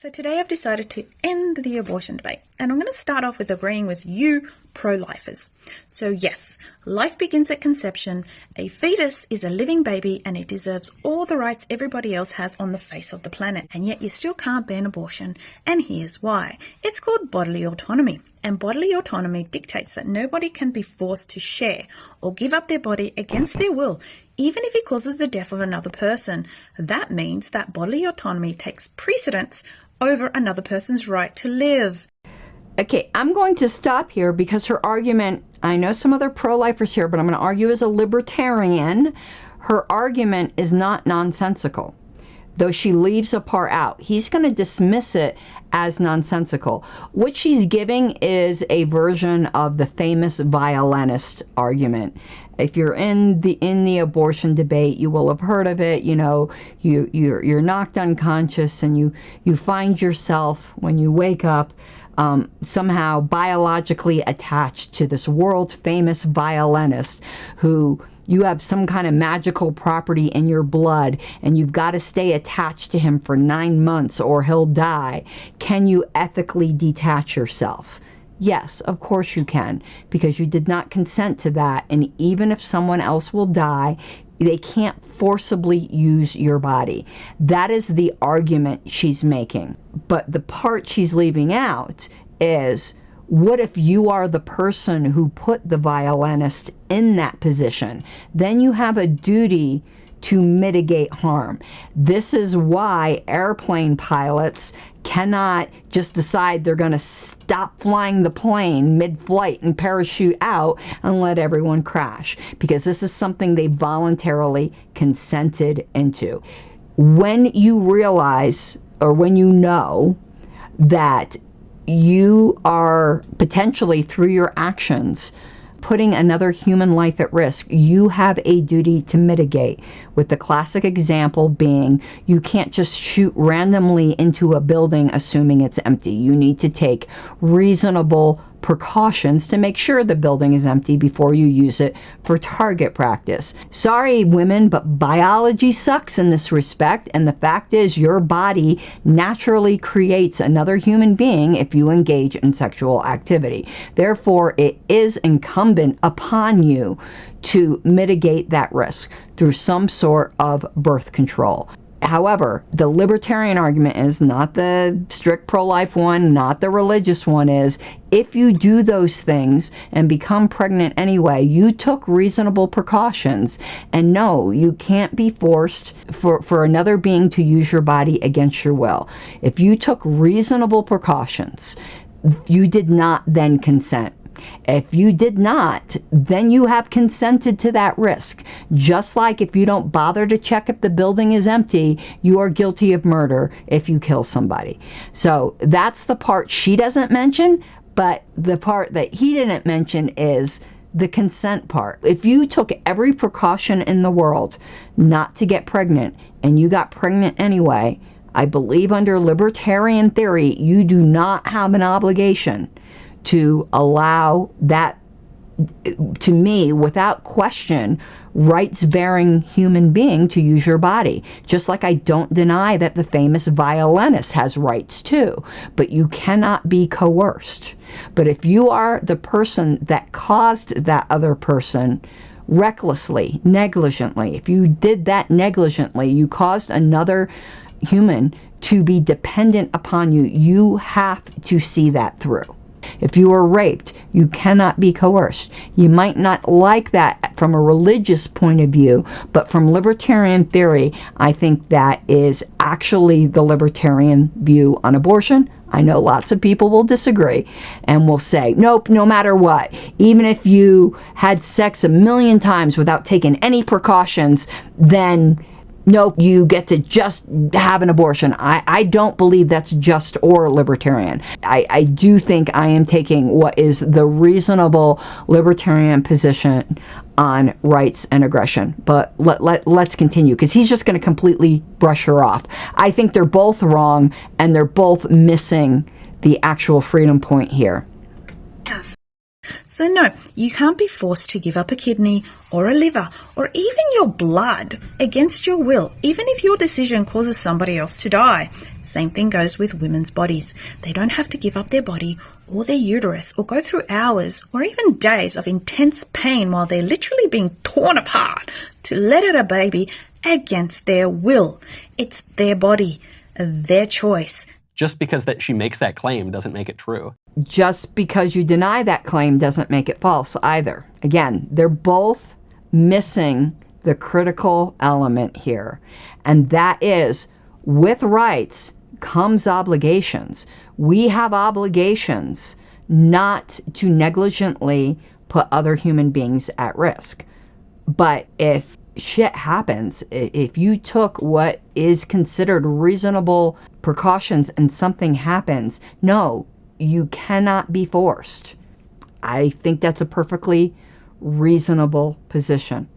So today I've decided to end the abortion debate, and I'm going to start off with agreeing with you pro-lifers. So yes, life begins at conception. A fetus is a living baby and it deserves all the rights everybody else has on the face of the planet, and yet you still can't ban abortion, and here's why. It's called bodily autonomy, and bodily autonomy dictates that nobody can be forced to share or give up their body against their will, even if it causes the death of another person. That means that bodily autonomy takes precedence over another person's right to live. Okay, I'm going to stop here because her argument, I know some other pro-lifers here, but I'm going to argue as a libertarian, her argument is not nonsensical, though she leaves a part out. He's going to dismiss it as nonsensical. What she's giving is a version of the famous violinist argument. If you're in the abortion debate, you will have heard of it. You know, you're knocked unconscious and you find yourself when you wake up somehow biologically attached to this world famous violinist who you have some kind of magical property in your blood and you've got to stay attached to him for 9 months or he'll die. Can you ethically detach yourself? Yes, of course you can, because you did not consent to that, and even if someone else will die, they can't forcibly use your body. That is the argument she's making. But the part she's leaving out is, what if you are the person who put the violinist in that position? Then you have a duty to mitigate harm. This is why airplane pilots cannot just decide they're going to stop flying the plane mid-flight and parachute out and let everyone crash, because this is something they voluntarily consented into. When you realize, or when you know that you are potentially, through your actions, putting another human life at risk, you have a duty to mitigate, with the classic example being you can't just shoot randomly into a building assuming it's empty. You need to take reasonable precautions to make sure the building is empty before you use it for target practice. Sorry, women, but biology sucks in this respect, and the fact is your body naturally creates another human being if you engage in sexual activity. Therefore, it is incumbent upon you to mitigate that risk through some sort of birth control. However, the libertarian argument is not the strict pro-life one, not the religious one, is if you do those things and become pregnant anyway, you took reasonable precautions. And no, you can't be forced for another being to use your body against your will. If you took reasonable precautions, you did not then consent. If you did not, then you have consented to that risk. Just like if you don't bother to check if the building is empty, you are guilty of murder if you kill somebody. So that's the part she doesn't mention, but the part that he didn't mention is the consent part. If you took every precaution in the world not to get pregnant and you got pregnant anyway, I believe under libertarian theory, you do not have an obligation to allow that, to me, without question, rights-bearing human being to use your body. Just like I don't deny that the famous violinist has rights too, but you cannot be coerced. But if you are the person that caused that other person recklessly, negligently, if you did that negligently, you caused another human to be dependent upon you, you have to see that through. If you are raped, you cannot be coerced. You might not like that from a religious point of view, but from libertarian theory, I think that is actually the libertarian view on abortion. I know lots of people will disagree and will say, nope, no matter what, even if you had sex 1,000,000 times without taking any precautions, then nope, you get to just have an abortion. I don't believe that's just or libertarian. I do think I am taking what is the reasonable libertarian position on rights and aggression. But let's continue, because he's just going to completely brush her off. I think they're both wrong, and they're both missing the actual freedom point here. So no, you can't be forced to give up a kidney or a liver or even your blood against your will, even if your decision causes somebody else to die. Same thing goes with women's bodies. They don't have to give up their body or their uterus or go through hours or even days of intense pain while they're literally being torn apart to let out a baby against their will. It's their body, their choice. Just because that she makes that claim doesn't make it true. Just because you deny that claim doesn't make it false either. Again, they're both missing the critical element here, and that is, with rights comes obligations. We have obligations not to negligently put other human beings at risk. But if shit happens, if you took what is considered reasonable precautions and something happens, no, you cannot be forced. I think that's a perfectly reasonable position.